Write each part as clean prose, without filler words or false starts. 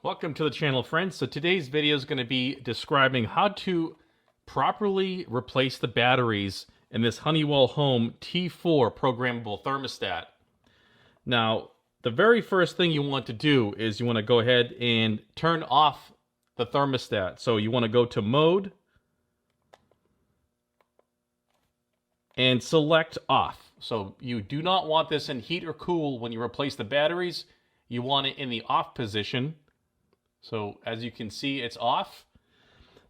Welcome to the channel, friends. So today's video is going to be describing how to properly replace the batteries in this Honeywell Home T4 programmable thermostat. Now, the very first thing you want to do is you want to go ahead and turn off the thermostat. So you want to go to Mode and select Off. So you do not want this in heat or cool when you replace the batteries. You want it in the off position. So as you can see, it's off.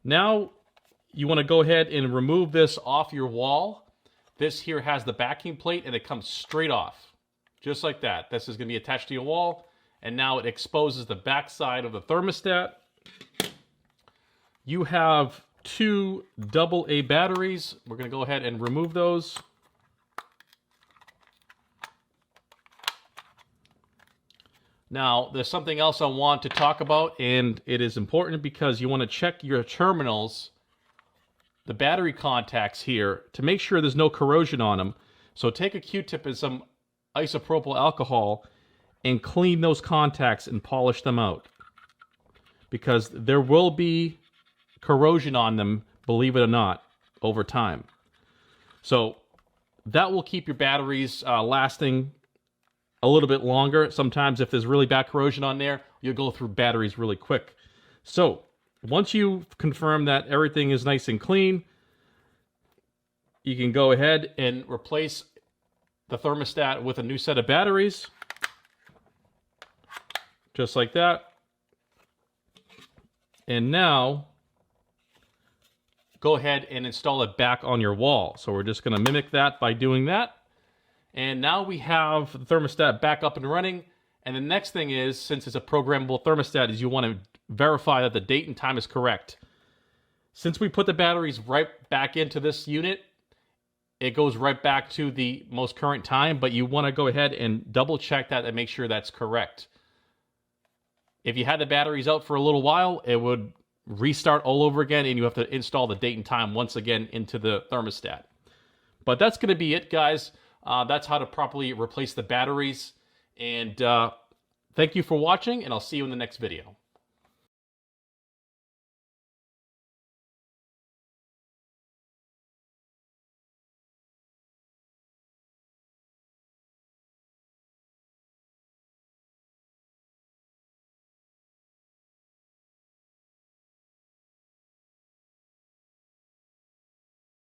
Now you want to go ahead and remove this off your wall. This here has the backing plate and it comes straight off. Just like that. This is going to be attached to your wall. And now it exposes the back side of the thermostat. You have two AA batteries. We're going to go ahead and remove those. Now, there's something else I want to talk about, and it is important because you want to check your terminals, the battery contacts here, to make sure there's no corrosion on them. So take a Q-tip and some isopropyl alcohol and clean those contacts and polish them out. Because there will be corrosion on them, believe it or not, over time. So that will keep your batteries lasting a little bit longer. Sometimes if there's really bad corrosion on there, you'll go through batteries really quick. So once you confirm that everything is nice and clean, you can go ahead and replace the thermostat with a new set of batteries. Just like that. And now go ahead and install it back on your wall. So we're just going to mimic that by doing that. And now we have the thermostat back up and running. And the next thing is, since it's a programmable thermostat, is you want to verify that the date and time is correct. Since we put the batteries right back into this unit, it goes right back to the most current time, but you want to go ahead and double check that and make sure that's correct. If you had the batteries out for a little while, it would restart all over again, and you have to install the date and time once again into the thermostat. But that's going to be it, guys. That's how to properly replace the batteries. And thank you for watching, and I'll see you in the next video.